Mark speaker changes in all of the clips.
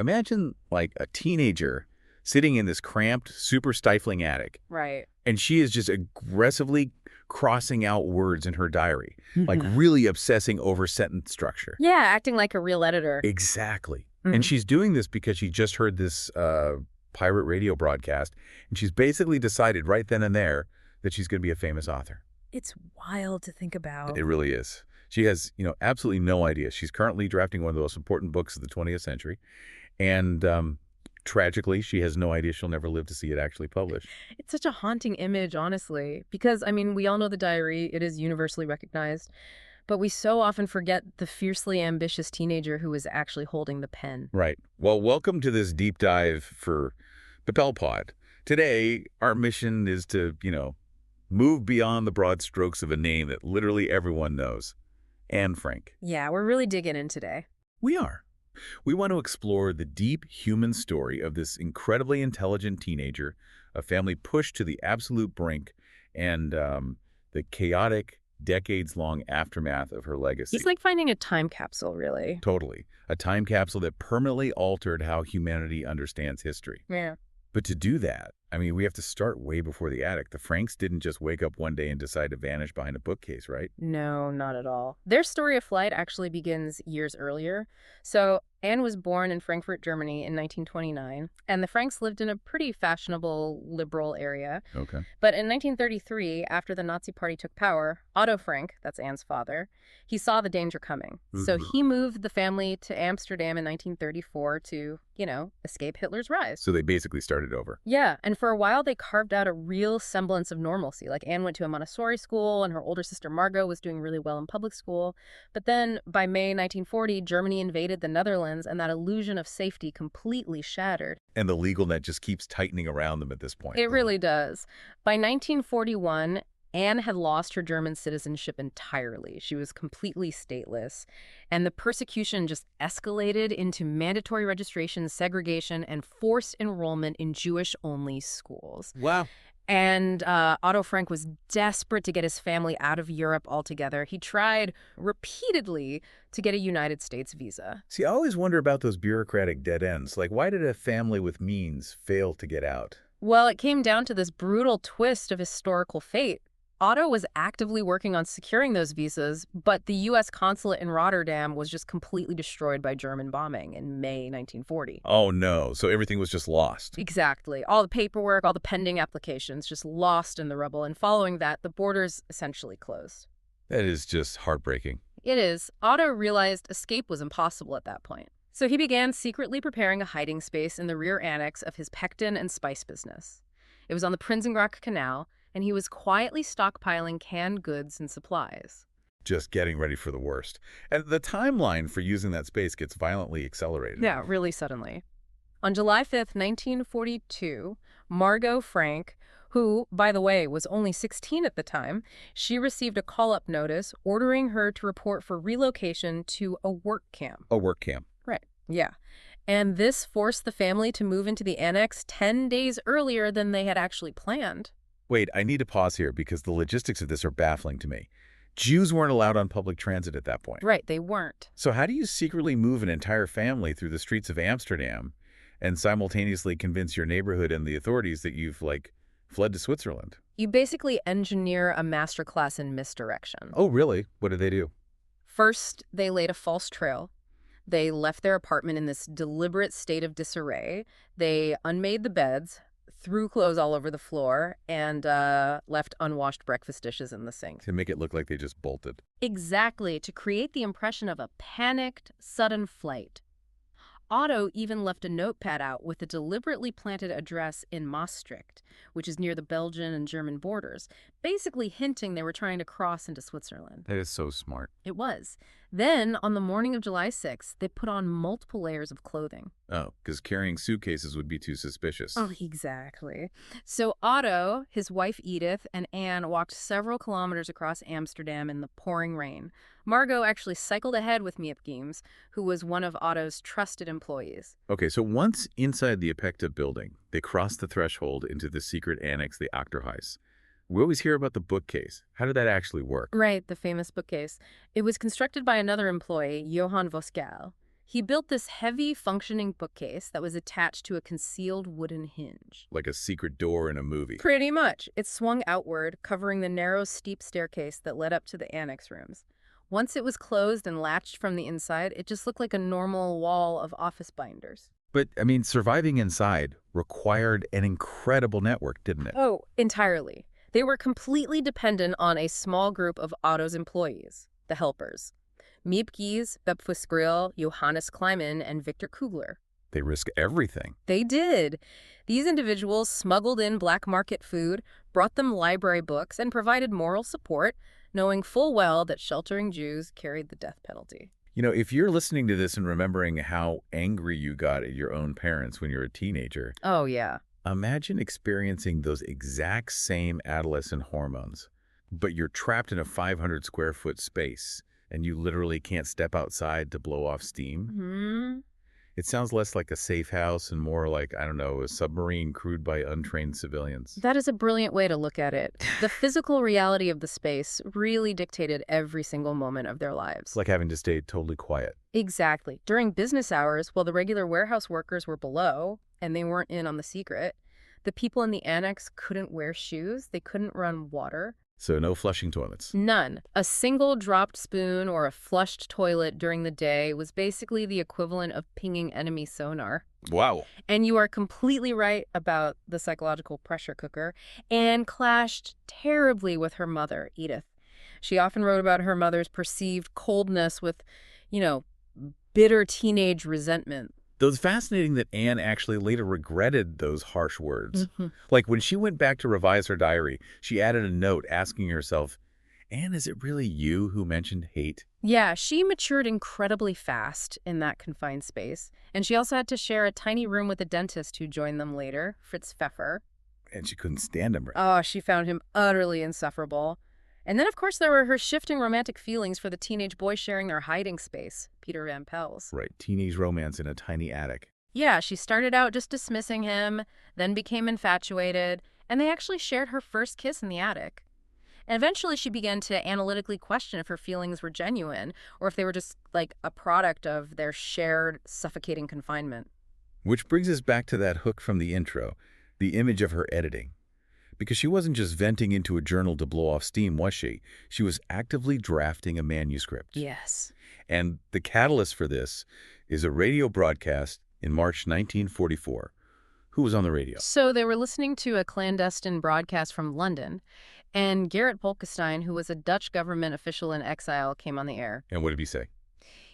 Speaker 1: Imagine, like, a teenager sitting in this cramped, super stifling attic.
Speaker 2: Right.
Speaker 1: And she is just aggressively crossing out words in her diary, like really obsessing over sentence structure.
Speaker 2: Yeah, acting like a real editor.
Speaker 1: Exactly. And she's doing this because she just heard this pirate radio broadcast, and she's basically decided right then and there that she's going to be a famous author.
Speaker 2: It's wild to think about.
Speaker 1: It really is. She has, absolutely no idea. She's currently drafting one of the most important books of the 20th century, and tragically, she has no idea she'll never live to see it actually published.
Speaker 2: It's such a haunting image, honestly, because, we all know the diary. It is universally recognized. But we so often forget the fiercely ambitious teenager who was actually holding the pen.
Speaker 1: Right. Well, welcome to this deep dive for Papel Pod. Today, our mission is to, move beyond the broad strokes of a name that literally everyone knows. Anne Frank.
Speaker 2: Yeah, we're really digging in today.
Speaker 1: We are. We want to explore the deep human story of this incredibly intelligent teenager, a family pushed to the absolute brink, and the chaotic, decades-long aftermath of her legacy.
Speaker 2: It's like finding a time capsule, really.
Speaker 1: Totally. A time capsule that permanently altered how humanity understands history.
Speaker 2: Yeah.
Speaker 1: But to do that, we have to start way before the attic. The Franks didn't just wake up one day and decide to vanish behind a bookcase, right?
Speaker 2: No, not at all. Their story of flight actually begins years earlier. So Anne was born in Frankfurt, Germany in 1929, and the Franks lived in a pretty fashionable, liberal area.
Speaker 1: Okay.
Speaker 2: But in 1933, after the Nazi Party took power, Otto Frank, that's Anne's father, he saw the danger coming. So he moved the family to Amsterdam in 1934 to, escape Hitler's rise.
Speaker 1: So they basically started over.
Speaker 2: Yeah, and for a while they carved out a real semblance of normalcy. Like Anne went to a Montessori school and her older sister Margot was doing really well in public school. But then by May 1940, Germany invaded the Netherlands and that illusion of safety completely shattered.
Speaker 1: And the legal net just keeps tightening around them at this point.
Speaker 2: It really does. By 1941, Anne had lost her German citizenship entirely. She was completely stateless. And the persecution just escalated into mandatory registration, segregation, and forced enrollment in Jewish-only schools.
Speaker 1: Wow.
Speaker 2: And Otto Frank was desperate to get his family out of Europe altogether. He tried repeatedly to get a United States visa.
Speaker 1: See, I always wonder about those bureaucratic dead ends. Like, why did a family with means fail to get out?
Speaker 2: Well, it came down to this brutal twist of historical fate. Otto was actively working on securing those visas, but the U.S. consulate in Rotterdam was just completely destroyed by German bombing in May 1940.
Speaker 1: Oh, no. So everything was just lost.
Speaker 2: Exactly. All the paperwork, all the pending applications just lost in the rubble. And following that, the borders essentially closed.
Speaker 1: That is just heartbreaking.
Speaker 2: It is. Otto realized escape was impossible at that point. So he began secretly preparing a hiding space in the rear annex of his pectin and spice business. It was on the Prinsengracht Canal, and he was quietly stockpiling canned goods and supplies.
Speaker 1: Just getting ready for the worst. And the timeline for using that space gets violently accelerated.
Speaker 2: Yeah, really suddenly. On July 5th, 1942, Margot Frank, who, by the way, was only 16 at the time, she received a call-up notice ordering her to report for relocation to a work camp.
Speaker 1: A work camp.
Speaker 2: Right, yeah. And this forced the family to move into the annex 10 days earlier than they had actually planned.
Speaker 1: Wait, I need to pause here because the logistics of this are baffling to me. Jews weren't allowed on public transit at that point.
Speaker 2: Right, they weren't.
Speaker 1: So how do you secretly move an entire family through the streets of Amsterdam and simultaneously convince your neighborhood and the authorities that you've, fled to Switzerland?
Speaker 2: You basically engineer a masterclass in misdirection.
Speaker 1: Oh, really? What did they do?
Speaker 2: First, they laid a false trail. They left their apartment in this deliberate state of disarray. They unmade the beds, threw clothes all over the floor, and left unwashed breakfast dishes in the sink.
Speaker 1: To make it look like they just bolted.
Speaker 2: Exactly, to create the impression of a panicked, sudden flight. Otto even left a notepad out with a deliberately planted address in Maastricht, which is near the Belgian and German borders, basically hinting they were trying to cross into Switzerland.
Speaker 1: That is so smart.
Speaker 2: It was. Then, on the morning of July 6th, they put on multiple layers of clothing.
Speaker 1: Oh, because carrying suitcases would be too suspicious.
Speaker 2: Oh, exactly. So Otto, his wife Edith, and Anne walked several kilometers across Amsterdam in the pouring rain. Margot actually cycled ahead with Miep Geems, who was one of Otto's trusted employees.
Speaker 1: Okay, so once inside the AnnexThe building, they crossed the threshold into the secret annex, the Achterhuis. We always hear about the bookcase. How did that actually work?
Speaker 2: Right, the famous bookcase. It was constructed by another employee, Johann Voskuil. He built this heavy, functioning bookcase that was attached to a concealed wooden hinge.
Speaker 1: Like a secret door in a movie.
Speaker 2: Pretty much. It swung outward, covering the narrow, steep staircase that led up to the annex rooms. Once it was closed and latched from the inside, it just looked like a normal wall of office binders.
Speaker 1: But, surviving inside required an incredible network, didn't it?
Speaker 2: Oh, entirely. They were completely dependent on a small group of Otto's employees, the helpers. Miep Gies, Bepfus Grill, Johannes Kleiman, and Victor Kugler.
Speaker 1: They risk everything.
Speaker 2: They did. These individuals smuggled in black market food, brought them library books, and provided moral support, knowing full well that sheltering Jews carried the death penalty.
Speaker 1: If you're listening to this and remembering how angry you got at your own parents when you were a teenager,
Speaker 2: Oh, yeah.
Speaker 1: imagine experiencing those exact same adolescent hormones, but you're trapped in a 500 square foot space and you literally can't step outside to blow off steam.
Speaker 2: Hmm.
Speaker 1: It sounds less like a safe house and more like, I don't know, a submarine crewed by untrained civilians.
Speaker 2: That is a brilliant way to look at it. The physical reality of the space really dictated every single moment of their lives.
Speaker 1: It's like having to stay totally quiet.
Speaker 2: Exactly. During business hours, while the regular warehouse workers were below, and they weren't in on the secret, the people in the annex couldn't wear shoes, they couldn't run water.
Speaker 1: So no flushing toilets.
Speaker 2: None. A single dropped spoon or a flushed toilet during the day was basically the equivalent of pinging enemy sonar.
Speaker 1: Wow.
Speaker 2: And you are completely right about the psychological pressure cooker. Anne clashed terribly with her mother, Edith. She often wrote about her mother's perceived coldness with, bitter teenage resentment.
Speaker 1: Though it's fascinating that Anne actually later regretted those harsh words. Like when she went back to revise her diary, she added a note asking herself, Anne, is it really you who mentioned hate?
Speaker 2: Yeah, she matured incredibly fast in that confined space. And she also had to share a tiny room with a dentist who joined them later, Fritz Pfeffer.
Speaker 1: And she couldn't stand him. Right?
Speaker 2: Oh, she found him utterly insufferable. And then, of course, there were her shifting romantic feelings for the teenage boy sharing their hiding space, Peter Van Pels.
Speaker 1: Right, teenage romance in a tiny attic.
Speaker 2: Yeah, she started out just dismissing him, then became infatuated, and they actually shared her first kiss in the attic. And eventually she began to analytically question if her feelings were genuine or if they were just like a product of their shared suffocating confinement.
Speaker 1: Which brings us back to that hook from the intro, the image of her editing. Because she wasn't just venting into a journal to blow off steam, was she? She was actively drafting a manuscript.
Speaker 2: Yes.
Speaker 1: And the catalyst for this is a radio broadcast in March 1944. Who was on the radio?
Speaker 2: So they were listening to a clandestine broadcast from London, and Gerrit Polkestein, who was a Dutch government official in exile, came on the air.
Speaker 1: And what did he say?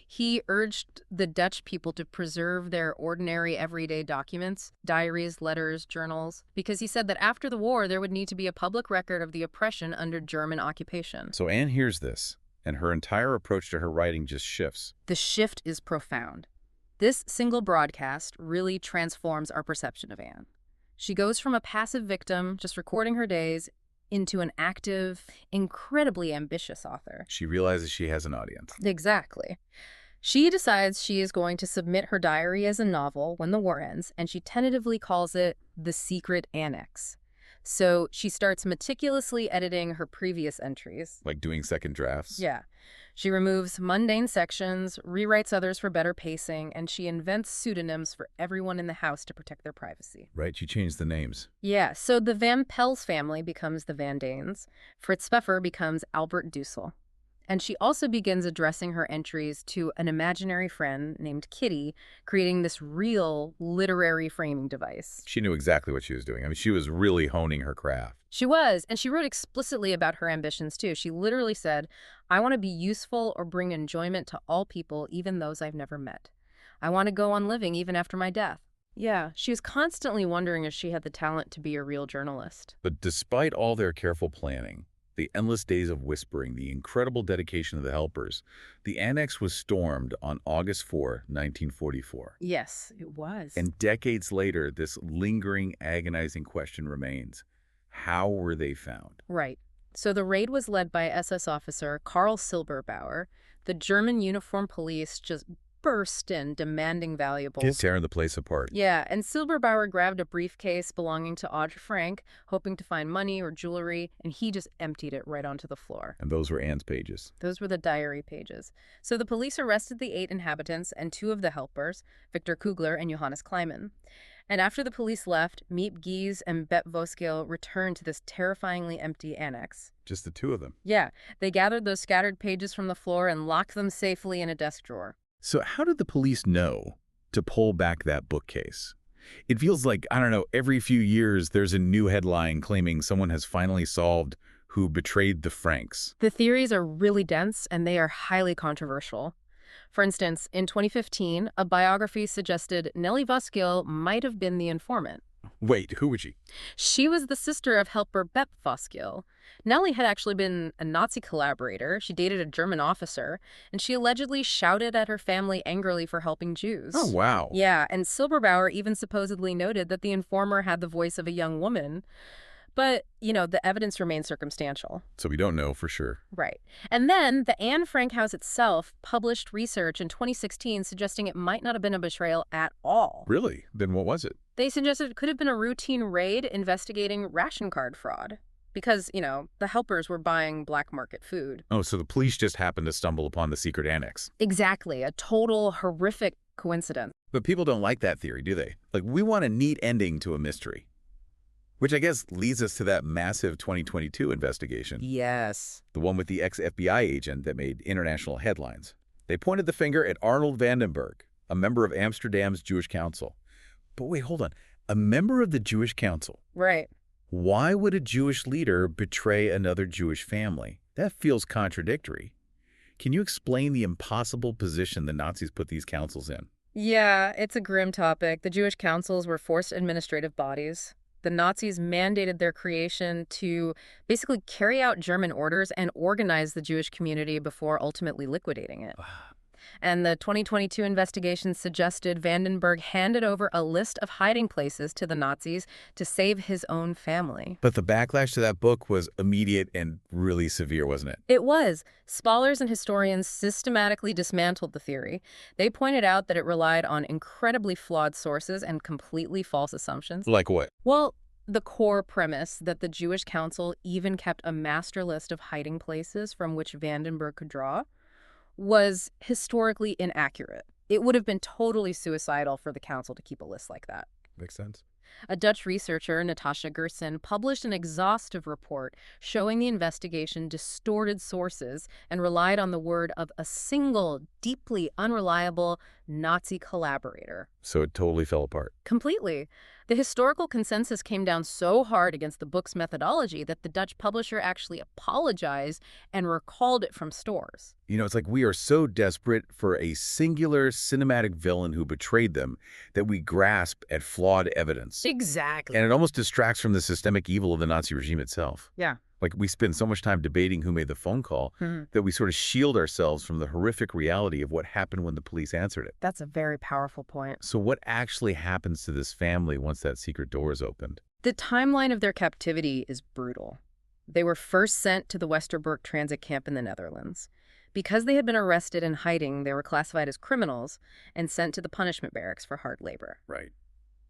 Speaker 2: He urged the Dutch people to preserve their ordinary everyday documents, diaries, letters, journals, because he said that after the war there would need to be a public record of the oppression under German occupation.
Speaker 1: So Anne hears this, and her entire approach to her writing just shifts.
Speaker 2: The shift is profound. This single broadcast really transforms our perception of Anne. She goes from a passive victim, just recording her days, into an active, incredibly ambitious author.
Speaker 1: She realizes she has an audience.
Speaker 2: Exactly. She decides she is going to submit her diary as a novel when the war ends, and she tentatively calls it The Secret Annex. So she starts meticulously editing her previous entries.
Speaker 1: Like doing second drafts?
Speaker 2: Yeah. She removes mundane sections, rewrites others for better pacing, and she invents pseudonyms for everyone in the house to protect their privacy.
Speaker 1: Right, she changed the names.
Speaker 2: Yeah, so the Van Pels family becomes the Van Danes. Fritz Pfeffer becomes Albert Dussel. And she also begins addressing her entries to an imaginary friend named Kitty, creating this real literary framing device.
Speaker 1: She knew exactly what she was doing. She was really honing her craft.
Speaker 2: She was, and she wrote explicitly about her ambitions, too. She literally said, I want to be useful or bring enjoyment to all people, even those I've never met. I want to go on living even after my death. Yeah, she was constantly wondering if she had the talent to be a real journalist.
Speaker 1: But despite all their careful planning, the endless days of whispering, the incredible dedication of the helpers, the annex was stormed on August 4, 1944.
Speaker 2: Yes, it was.
Speaker 1: And decades later, this lingering, agonizing question remains. How were they found?
Speaker 2: Right. So the raid was led by SS officer Karl Silberbauer. The German uniformed police just burst in, demanding valuables.
Speaker 1: Just tearing the place apart.
Speaker 2: Yeah, and Silberbauer grabbed a briefcase belonging to Audre Frank, hoping to find money or jewelry, and he just emptied it right onto the floor.
Speaker 1: And those were Anne's pages.
Speaker 2: Those were the diary pages. So the police arrested the 8 inhabitants and 2 of the helpers, Victor Kugler and Johannes Kleiman. And after the police left, Miep Gies and Bep Voskill returned to this terrifyingly empty annex.
Speaker 1: Just the 2 of them.
Speaker 2: Yeah, they gathered those scattered pages from the floor and locked them safely in a desk drawer.
Speaker 1: So how did the police know to pull back that bookcase? It feels like, I don't know, every few years there's a new headline claiming someone has finally solved who betrayed the Franks.
Speaker 2: The theories are really dense and they are highly controversial. For instance, in 2015, a biography suggested Nellie Voskill might have been the informant.
Speaker 1: Wait, who was she?
Speaker 2: She was the sister of helper Bep Voskill. Nellie had actually been a Nazi collaborator. She dated a German officer, and she allegedly shouted at her family angrily for helping Jews.
Speaker 1: Oh, wow.
Speaker 2: Yeah, and Silberbauer even supposedly noted that the informer had the voice of a young woman. But, the evidence remains circumstantial.
Speaker 1: So we don't know for sure.
Speaker 2: Right. And then the Anne Frank house itself published research in 2016 suggesting it might not have been a betrayal at all.
Speaker 1: Really? Then what was it?
Speaker 2: They suggested it could have been a routine raid investigating ration card fraud. Because, the helpers were buying black market food.
Speaker 1: Oh, so the police just happened to stumble upon the secret annex.
Speaker 2: Exactly. A total horrific coincidence.
Speaker 1: But people don't like that theory, do they? Like, we want a neat ending to a mystery. Which I guess leads us to that massive 2022 investigation.
Speaker 2: Yes.
Speaker 1: The one with the ex-FBI agent that made international headlines. They pointed the finger at Arnold Vandenberg, a member of Amsterdam's Jewish Council. But wait, hold on. A member of the Jewish Council?
Speaker 2: Right.
Speaker 1: Why would a Jewish leader betray another Jewish family? That feels contradictory. Can you explain the impossible position the Nazis put these councils in?
Speaker 2: Yeah, it's a grim topic. The Jewish councils were forced administrative bodies. The Nazis mandated their creation to basically carry out German orders and organize the Jewish community before ultimately liquidating it. And the 2022 investigation suggested Vandenberg handed over a list of hiding places to the Nazis to save his own family.
Speaker 1: But the backlash to that book was immediate and really severe, wasn't it?
Speaker 2: It was. Scholars and historians systematically dismantled the theory. They pointed out that it relied on incredibly flawed sources and completely false assumptions.
Speaker 1: Like what?
Speaker 2: Well, the core premise that the Jewish Council even kept a master list of hiding places from which Vandenberg could draw was historically inaccurate. It would have been totally suicidal for the council to keep a list like that.
Speaker 1: Makes sense.
Speaker 2: A Dutch researcher, Natasha Gerson, published an exhaustive report showing the investigation distorted sources and relied on the word of a single, deeply unreliable Nazi collaborator.
Speaker 1: So it totally fell apart.
Speaker 2: Completely. The historical consensus came down so hard against the book's methodology that the Dutch publisher actually apologized and recalled it from stores.
Speaker 1: It's like we are so desperate for a singular cinematic villain who betrayed them that we grasp at flawed evidence.
Speaker 2: Exactly.
Speaker 1: And it almost distracts from the systemic evil of the Nazi regime itself.
Speaker 2: Yeah.
Speaker 1: Like we spend so much time debating who made the phone call that we sort of shield ourselves from the horrific reality of what happened when the police answered it.
Speaker 2: That's a very powerful point.
Speaker 1: So what actually happens to this family once that secret door is opened?
Speaker 2: The timeline of their captivity is brutal. They were first sent to the Westerbork transit camp in the Netherlands. Because they had been arrested in hiding, they were classified as criminals and sent to the punishment barracks for hard labor.
Speaker 1: Right.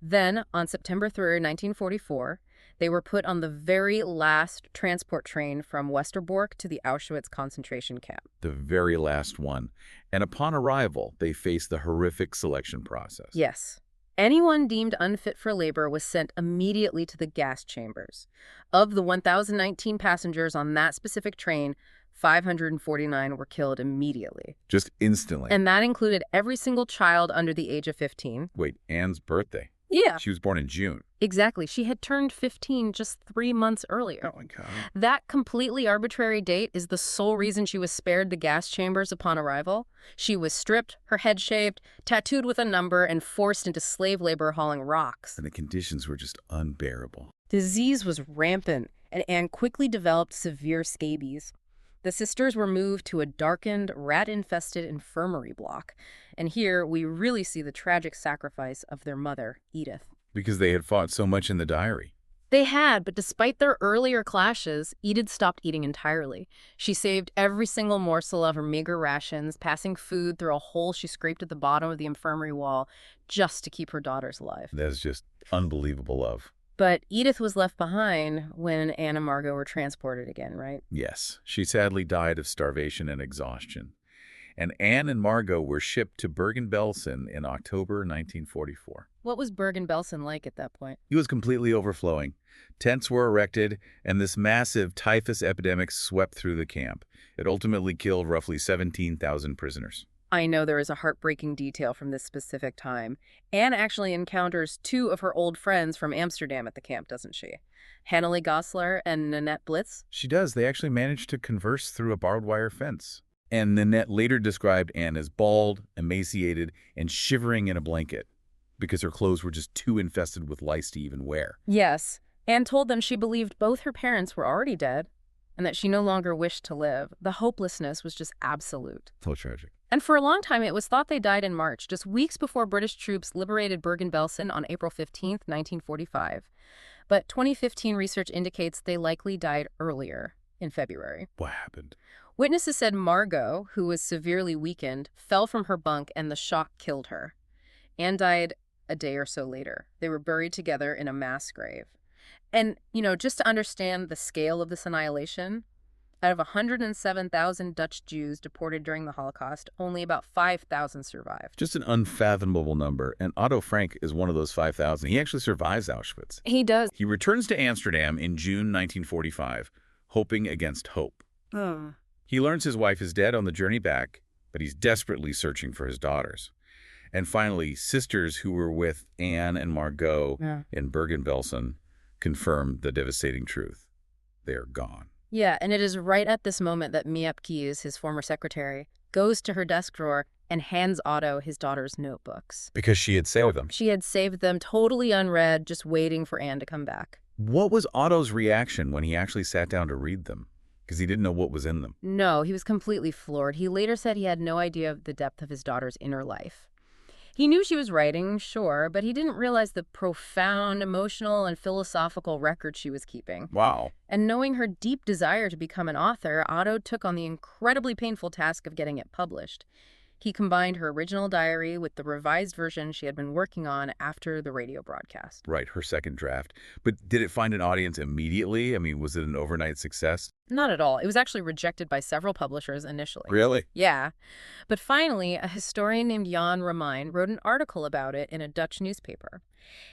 Speaker 2: Then, on September 3rd, 1944, they were put on the very last transport train from Westerbork to the Auschwitz concentration camp.
Speaker 1: The very last one. And upon arrival, they faced the horrific selection process.
Speaker 2: Yes. Anyone deemed unfit for labor was sent immediately to the gas chambers. Of the 1,019 passengers on that specific train, 549 were killed immediately.
Speaker 1: Just instantly.
Speaker 2: And that included every single child under the age of 15.
Speaker 1: Wait, Anne's birthday?
Speaker 2: Yeah.
Speaker 1: She was born in June.
Speaker 2: Exactly. She had turned 15 just 3 months earlier.
Speaker 1: Oh, my God.
Speaker 2: That completely arbitrary date is the sole reason she was spared the gas chambers upon arrival. She was stripped, her head shaved, tattooed with a number, and forced into slave labor hauling rocks.
Speaker 1: And the conditions were just unbearable.
Speaker 2: Disease was rampant, and Anne quickly developed severe scabies. The sisters were moved to a darkened, rat-infested infirmary block. And here we really see the tragic sacrifice of their mother, Edith.
Speaker 1: Because they had fought so much in the diary.
Speaker 2: They had, but despite their earlier clashes, Edith stopped eating entirely. She saved every single morsel of her meager rations, passing food through a hole she scraped at the bottom of the infirmary wall just to keep her daughters alive.
Speaker 1: That's just unbelievable love.
Speaker 2: But Edith was left behind when Anne and Margot were transported again, right?
Speaker 1: Yes, she sadly died of starvation and exhaustion. And Anne and Margot were shipped to Bergen-Belsen in October 1944.
Speaker 2: What was Bergen-Belsen like at that point?
Speaker 1: It was completely overflowing. Tents were erected, and this massive typhus epidemic swept through the camp. It ultimately killed roughly 17,000 prisoners.
Speaker 2: I know there is a heartbreaking detail from this specific time. Anne actually encounters two of her old friends from Amsterdam at the camp, doesn't she? Hannelie Goslar and Nanette Blitz?
Speaker 1: She does. They actually managed to converse through a barbed wire fence. And Nanette later described Anne as bald, emaciated, and shivering in a blanket because her clothes were just too infested with lice to even wear.
Speaker 2: Yes. Anne told them she believed both her parents were already dead and that she no longer wished to live. The hopelessness was just absolute.
Speaker 1: So tragic.
Speaker 2: And for a long time, it was thought they died in March, just weeks before British troops liberated Bergen-Belsen on April 15, 1945. But 2015 research indicates they likely died earlier, in February.
Speaker 1: What happened?
Speaker 2: Witnesses said Margot, who was severely weakened, fell from her bunk and the shock killed her. Anne died a day or so later. They were buried together in a mass grave. And, just to understand the scale of this annihilation, out of 107,000 Dutch Jews deported during the Holocaust, only about 5,000 survived.
Speaker 1: Just an unfathomable number, and Otto Frank is one of those 5,000. He actually survives Auschwitz.
Speaker 2: He does.
Speaker 1: He returns to Amsterdam in June 1945, hoping against hope. He learns his wife is dead on the journey back, but he's desperately searching for his daughters. And finally, sisters who were with Anne and Margot in Bergen-Belsen confirm the devastating truth. They are gone.
Speaker 2: Yeah, and it is right at this moment that Miep Kies, his former secretary, goes to her desk drawer and hands Otto his daughter's notebooks.
Speaker 1: Because she had saved them.
Speaker 2: She had saved them totally unread, just waiting for Anne to come back.
Speaker 1: What was Otto's reaction when he actually sat down to read them? Because he didn't know what was in them.
Speaker 2: No, he was completely floored. He later said he had no idea of the depth of his daughter's inner life. He knew she was writing, sure, but he didn't realize the profound emotional and philosophical record she was keeping.
Speaker 1: Wow.
Speaker 2: And knowing her deep desire to become an author, Otto took on the incredibly painful task of getting it published. He combined her original diary with the revised version she had been working on after the radio broadcast.
Speaker 1: Right, her second draft. But did it find an audience immediately? I mean, was it an overnight success?
Speaker 2: Not at all. It was actually rejected by several publishers initially.
Speaker 1: Really?
Speaker 2: Yeah. But finally, a historian named Jan Romein wrote an article about it in a Dutch newspaper.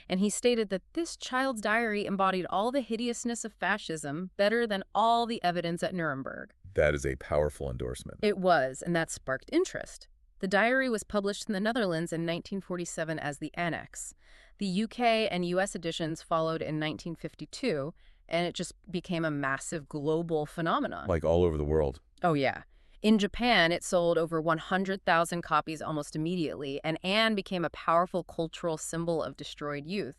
Speaker 2: And he stated that this child's diary embodied all the hideousness of fascism better than all the evidence at Nuremberg.
Speaker 1: That is a powerful endorsement.
Speaker 2: It was, and that sparked interest. The diary was published in the Netherlands in 1947 as the Annex. The UK and US editions followed in 1952, and it just became a massive global phenomenon.
Speaker 1: Like all over the world.
Speaker 2: Oh, yeah. In Japan, it sold over 100,000 copies almost immediately, and Anne became a powerful cultural symbol of destroyed youth.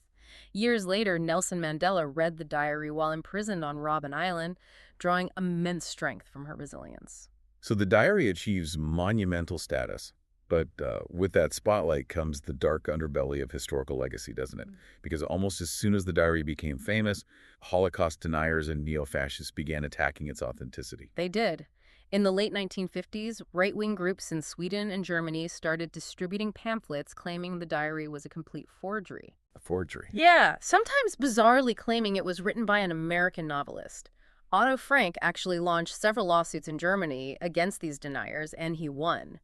Speaker 2: Years later, Nelson Mandela read the diary while imprisoned on Robben Island, drawing immense strength from her resilience.
Speaker 1: So the diary achieves monumental status, but with that spotlight comes the dark underbelly of historical legacy, doesn't it? Because almost as soon as the diary became famous, Holocaust deniers and neo-fascists began attacking its authenticity.
Speaker 2: They did. In the late 1950s, right-wing groups in Sweden and Germany started distributing pamphlets claiming the diary was a complete forgery.
Speaker 1: A forgery?
Speaker 2: Yeah, sometimes bizarrely claiming it was written by an American novelist. Otto Frank actually launched several lawsuits in Germany against these deniers, and he won.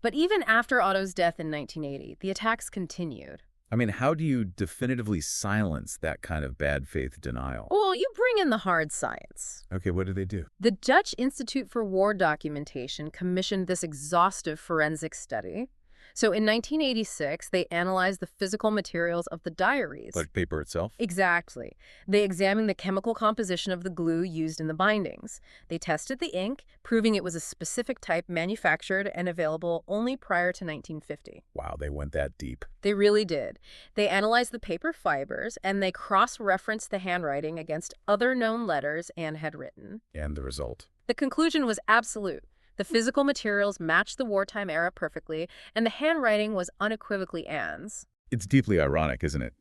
Speaker 2: But even after Otto's death in 1980, the attacks continued.
Speaker 1: I mean, how do you definitively silence that kind of bad faith denial?
Speaker 2: Well, you bring in the hard science.
Speaker 1: Okay, what do they do?
Speaker 2: The Dutch Institute for War Documentation commissioned this exhaustive forensic study. So in 1986, they analyzed the physical materials of the diaries.
Speaker 1: Like paper itself?
Speaker 2: Exactly. They examined the chemical composition of the glue used in the bindings. They tested the ink, proving it was a specific type manufactured and available only prior to 1950.
Speaker 1: Wow, they went that deep.
Speaker 2: They really did. They analyzed the paper fibers, and they cross-referenced the handwriting against other known letters Anne had written.
Speaker 1: And the result?
Speaker 2: The conclusion was absolute. The physical materials matched the wartime era perfectly, and the handwriting was unequivocally Anne's.
Speaker 1: It's deeply ironic, isn't it?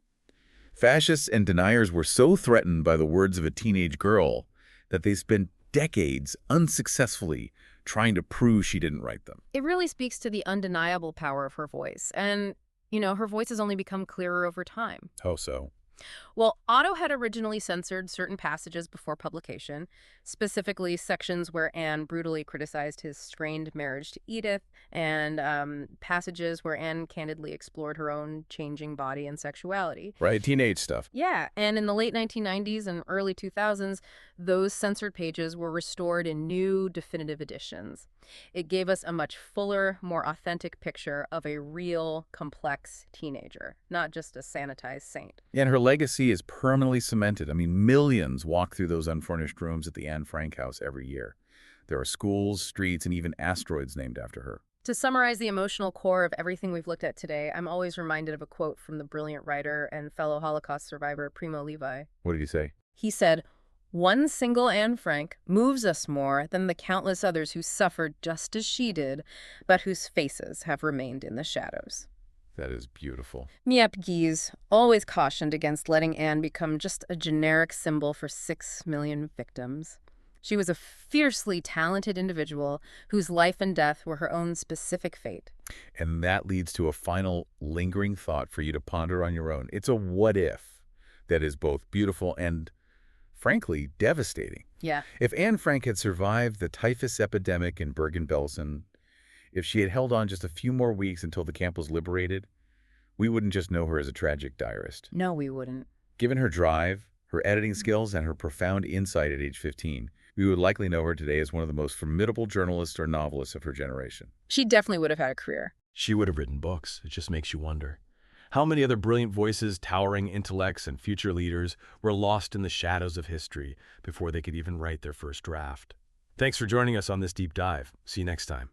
Speaker 1: Fascists and deniers were so threatened by the words of a teenage girl that they spent decades unsuccessfully trying to prove she didn't write them.
Speaker 2: It really speaks to the undeniable power of her voice. And, her voice has only become clearer over time.
Speaker 1: How so?
Speaker 2: Well, Otto had originally censored certain passages before publication, specifically sections where Anne brutally criticized his strained marriage to Edith, and passages where Anne candidly explored her own changing body and sexuality.
Speaker 1: Right, teenage stuff.
Speaker 2: Yeah, and in the late 1990s and early 2000s, those censored pages were restored in new definitive editions. It gave us a much fuller, more authentic picture of a real, complex teenager, not just a sanitized saint.
Speaker 1: And her legacy is permanently cemented. I mean, millions walk through those unfurnished rooms at the Anne Frank house every year. There are schools, streets, and even asteroids named after her.
Speaker 2: To summarize the emotional core of everything we've looked at today, I'm always reminded of a quote from the brilliant writer and fellow Holocaust survivor Primo Levi.
Speaker 1: What did he say?
Speaker 2: He said, "One single Anne Frank moves us more than the countless others who suffered just as she did, but whose faces have remained in the shadows."
Speaker 1: That is beautiful.
Speaker 2: Miep Gies always cautioned against letting Anne become just a generic symbol for 6 million victims. She was a fiercely talented individual whose life and death were her own specific fate.
Speaker 1: And that leads to a final lingering thought for you to ponder on your own. It's a what if that is both beautiful and, frankly, devastating.
Speaker 2: Yeah.
Speaker 1: If Anne Frank had survived the typhus epidemic in Bergen-Belsen, if she had held on just a few more weeks until the camp was liberated, we wouldn't just know her as a tragic diarist.
Speaker 2: No, we wouldn't.
Speaker 1: Given her drive, her editing skills, and her profound insight at age 15, we would likely know her today as one of the most formidable journalists or novelists of her generation.
Speaker 2: She definitely would have had a career.
Speaker 3: She would have written books. It just makes you wonder. How many other brilliant voices, towering intellects, and future leaders were lost in the shadows of history before they could even write their first draft? Thanks for joining us on this deep dive. See you next time.